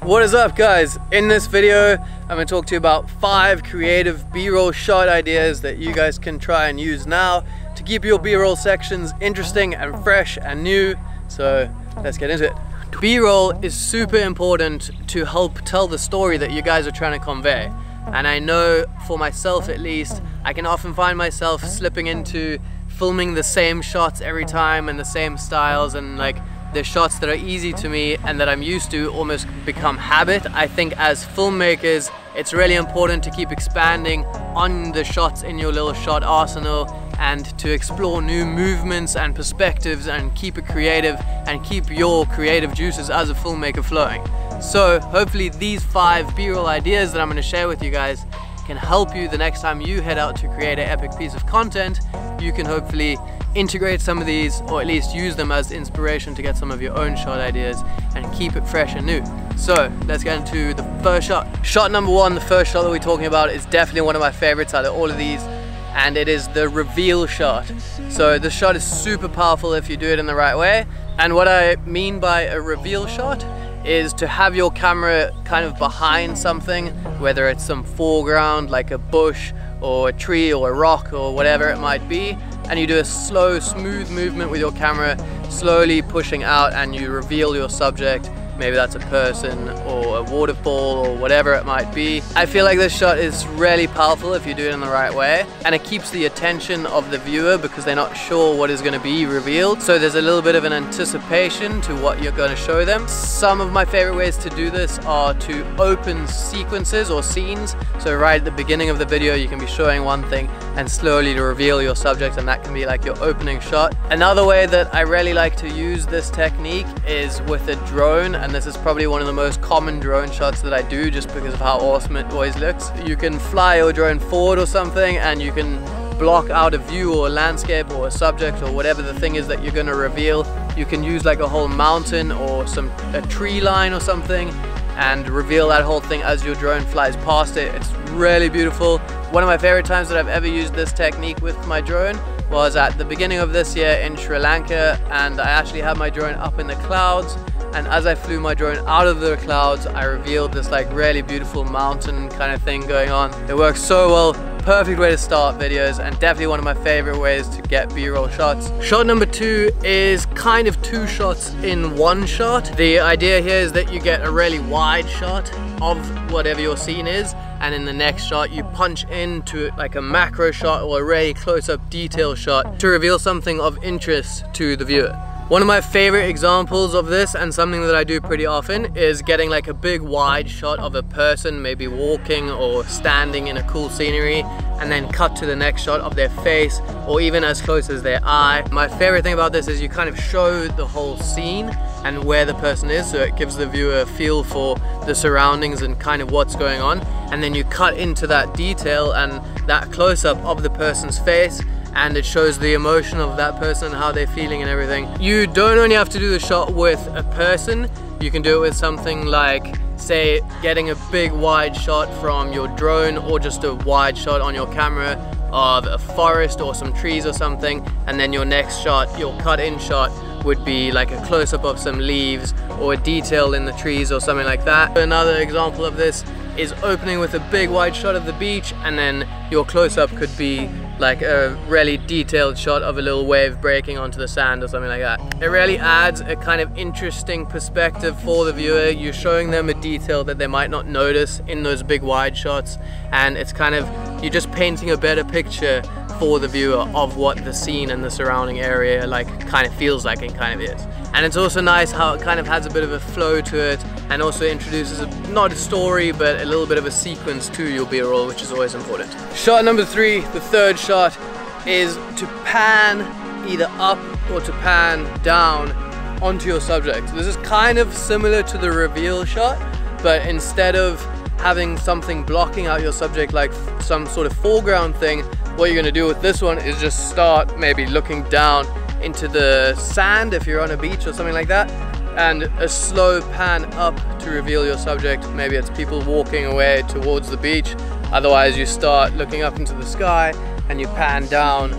What is up, guys? In this video I'm going to talk to you about 5 creative b-roll shot ideas that you guys can try and use now to keep your b-roll sections interesting and fresh and new. So let's get into it. B-roll is super important to help tell the story that you guys are trying to convey, and I know for myself at least I can often find myself slipping into filming the same shots every time and the same styles, and like the shots that are easy to me and that I'm used to almost become habit. I think as filmmakers it's really important to keep expanding on the shots in your little shot arsenal and to explore new movements and perspectives and keep it creative and keep your creative juices as a filmmaker flowing. So hopefully these 5 b-roll ideas that I'm going to share with you guys can help you the next time you head out to create an epic piece of content. You can hopefully integrate some of these, or at least use them as inspiration to get some of your own shot ideas and keep it fresh and new. So let's get into the first shot. Shot number 1, the first shot that we're talking about, is definitely one of my favorites out of all of these, and it is the reveal shot. So this shot is super powerful if you do it in the right way. And what I mean by a reveal shot is to have your camera kind of behind something, whether it's some foreground like a bush or a tree or a rock or whatever it might be, and you do a slow, smooth movement with your camera, slowly pushing out, and you reveal your subject. Maybe that's a person or a waterfall or whatever it might be. I feel like this shot is really powerful if you do it in the right way, and it keeps the attention of the viewer because they're not sure what is going to be revealed. So there's a little bit of an anticipation to what you're going to show them. Some of my favorite ways to do this are to open sequences or scenes. So right at the beginning of the video you can be showing one thing and slowly to reveal your subject, and that can be like your opening shot. Another way that I really like to use this technique is with a drone. And this is probably one of the most common drone shots that I do just because of how awesome it always looks. You can fly your drone forward or something, and you can block out a view or a landscape or a subject or whatever the thing is that you're going to reveal. You can use like a whole mountain or a tree line or something and reveal that whole thing as your drone flies past it. It's really beautiful. One of my favorite times that I've ever used this technique with my drone was at the beginning of this year in Sri Lanka, and I actually had my drone up in the clouds. And as I flew my drone out of the clouds, I revealed this like really beautiful mountain kind of thing going on. It works so well. Perfect way to start videos, and definitely one of my favorite ways to get b-roll shots. Shot number 2 is kind of 2 shots in one shot. The idea here is that you get a really wide shot of whatever your scene is, and in the next shot you punch into like a macro shot or a really close-up detail shot to reveal something of interest to the viewer. One of my favorite examples of this, and something that I do pretty often, is getting like a big wide shot of a person maybe walking or standing in a cool scenery, and then cut to the next shot of their face or even as close as their eye. My favorite thing about this is you kind of show the whole scene and where the person is, so it gives the viewer a feel for the surroundings and kind of what's going on, and then you cut into that detail and that close-up of the person's face, and it shows the emotion of that person, how they're feeling and everything. You don't only have to do the shot with a person, you can do it with something like, say, getting a big wide shot from your drone or just a wide shot on your camera of a forest or some trees or something, and then your next shot, your cut-in shot, would be like a close-up of some leaves or a detail in the trees or something like that. Another example of this is opening with a big wide shot of the beach, and then your close-up could be like a really detailed shot of a little wave breaking onto the sand or something like that. It really adds a kind of interesting perspective for the viewer. You're showing them a detail that they might not notice in those big wide shots, and it's kind of, you're just painting a better picture for the viewer of what the scene and the surrounding area like kind of feels like and kind of is. And it's also nice how it kind of has a bit of a flow to it, and also introduces not a story but a little bit of a sequence to your b-roll, which is always important. Shot number 3, the third shot, is to pan either up or to pan down onto your subject. This is kind of similar to the reveal shot, but instead of having something blocking out your subject like some sort of foreground thing, what you're going to do with this one is just start maybe looking down into the sand if you're on a beach or something like that, and a slow pan up to reveal your subject. Maybe it's people walking away towards the beach, otherwise you start looking up into the sky and you pan down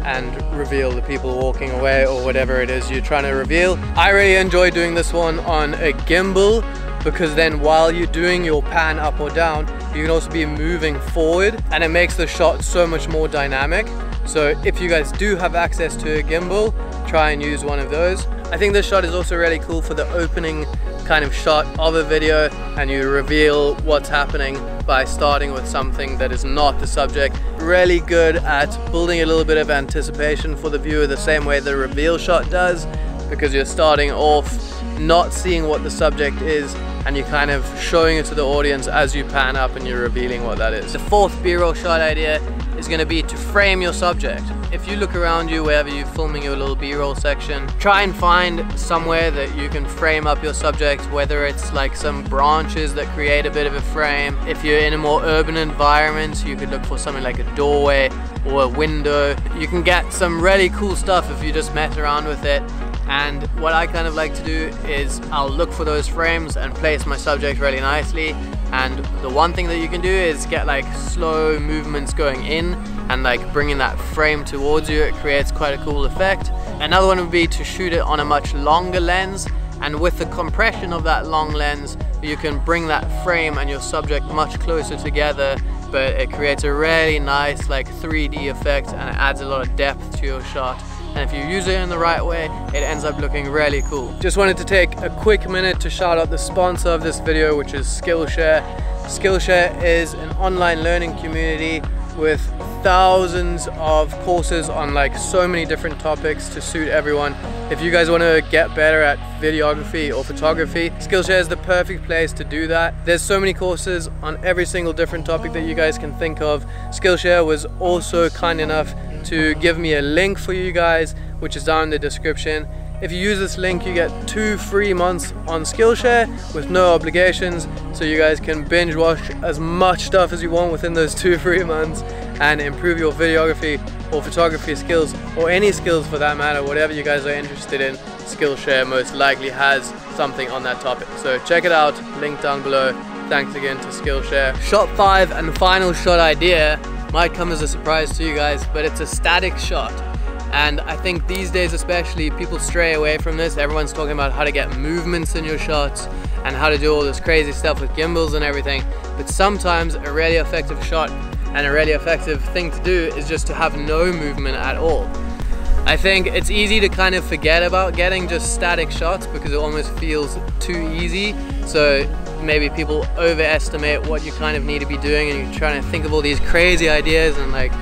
and reveal the people walking away or whatever it is you're trying to reveal. I really enjoy doing this one on a gimbal because then while you're doing your pan up or down, you can also be moving forward, and it makes the shot so much more dynamic. So if you guys do have access to a gimbal, try and use one of those. I think this shot is also really cool for the opening kind of shot of a video, and you reveal what's happening by starting with something that is not the subject. Really good at building a little bit of anticipation for the viewer, the same way the reveal shot does, because you're starting off not seeing what the subject is and you're kind of showing it to the audience as you pan up and you're revealing what that is. The fourth B-roll shot idea is going to be to frame your subject. If you look around you wherever you're filming your little B-roll section, try and find somewhere that you can frame up your subject, whether it's like some branches that create a bit of a frame. If you're in a more urban environment, you could look for something like a doorway or a window. You can get some really cool stuff if you just mess around with it. And what I kind of like to do is I'll look for those frames and place my subject really nicely. And the one thing that you can do is get like slow movements going in and like bringing that frame towards you. It creates quite a cool effect. Another one would be to shoot it on a much longer lens, and with the compression of that long lens you can bring that frame and your subject much closer together, but it creates a really nice like 3D effect, and it adds a lot of depth to your shot. And if you use it in the right way, it ends up looking really cool. Just wanted to take a quick minute to shout out the sponsor of this video, which is Skillshare. Skillshare is an online learning community with thousands of courses on like so many different topics to suit everyone. If you guys want to get better at videography or photography, Skillshare is the perfect place to do that. There's so many courses on every single different topic that you guys can think of. Skillshare was also kind enough to give me a link for you guys, which is down in the description. If you use this link, you get 2 free months on Skillshare with no obligations, so you guys can binge watch as much stuff as you want within those 2 free months and improve your videography or photography skills, or any skills for that matter. Whatever you guys are interested in, Skillshare most likely has something on that topic. So check it out, link down below. Thanks again to Skillshare. Shot 5 and final shot idea might come as a surprise to you guys, but it's a static shot. And I think these days especially, people stray away from this. Everyone's talking about how to get movements in your shots and how to do all this crazy stuff with gimbals and everything. But sometimes a really effective shot and a really effective thing to do is just to have no movement at all. I think it's easy to kind of forget about getting just static shots because it almost feels too easy. So maybe people overestimate what you kind of need to be doing, and you're trying to think of all these crazy ideas and like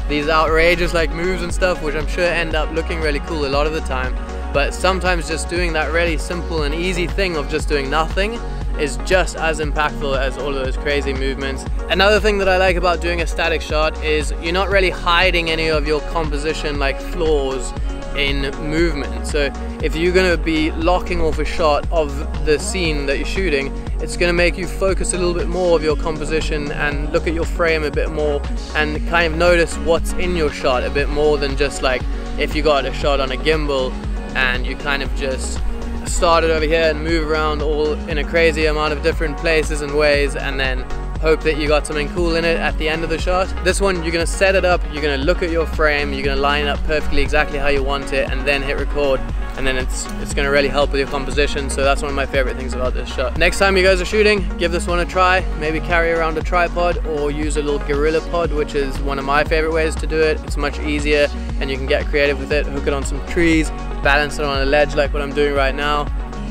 these outrageous like moves and stuff, which I'm sure end up looking really cool a lot of the time. But sometimes just doing that really simple and easy thing of just doing nothing is just as impactful as all of those crazy movements. Another thing that I like about doing a static shot is you're not really hiding any of your composition like flaws in movement. So if you're going to be locking off a shot of the scene that you're shooting, it's going to make you focus a little bit more of your composition and look at your frame a bit more and kind of notice what's in your shot a bit more than just like if you got a shot on a gimbal and you kind of just started over here and move around all in a crazy amount of different places and ways and then hope that you got something cool in it at the end of the shot. This one, you're going to set it up, you're going to look at your frame, you're going to line it up perfectly exactly how you want it, and then hit record, and then it's going to really help with your composition. So that's one of my favorite things about this shot. Next time you guys are shooting, give this one a try. Maybe carry around a tripod or use a little Gorilla Pod, which is one of my favorite ways to do it. It's much easier and you can get creative with it. Hook it on some trees, balance it on a ledge like what I'm doing right now.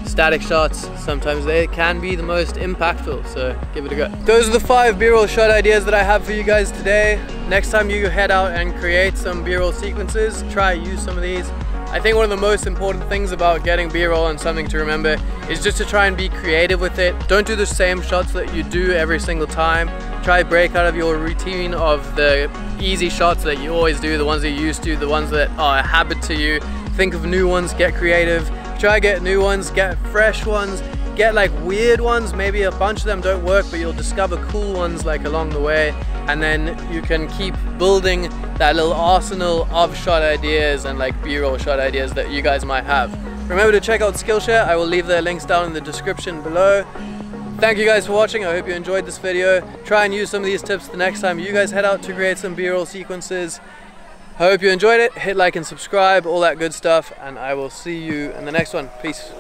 Static shots, sometimes they can be the most impactful, so give it a go. Those are the 5 B-roll shot ideas that I have for you guys today. Next time you head out and create some B-roll sequences, try use some of these. I think one of the most important things about getting B-roll and something to remember is just to try and be creative with it. Don't do the same shots that you do every single time. Try break out of your routine of the easy shots that you always do, the ones that you're used to, the ones that are a habit to you. Think of new ones, get creative. Try get new ones, get fresh ones, get like weird ones. Maybe a bunch of them don't work, but you'll discover cool ones like along the way, and then you can keep building that little arsenal of shot ideas and like B-roll shot ideas that you guys might have. Remember to check out Skillshare. I will leave their links down in the description below. Thank you guys for watching. I hope you enjoyed this video. Try and use some of these tips the next time you guys head out to create some B-roll sequences. I hope you enjoyed it. Hit like and subscribe, all that good stuff, and I will see you in the next one. Peace.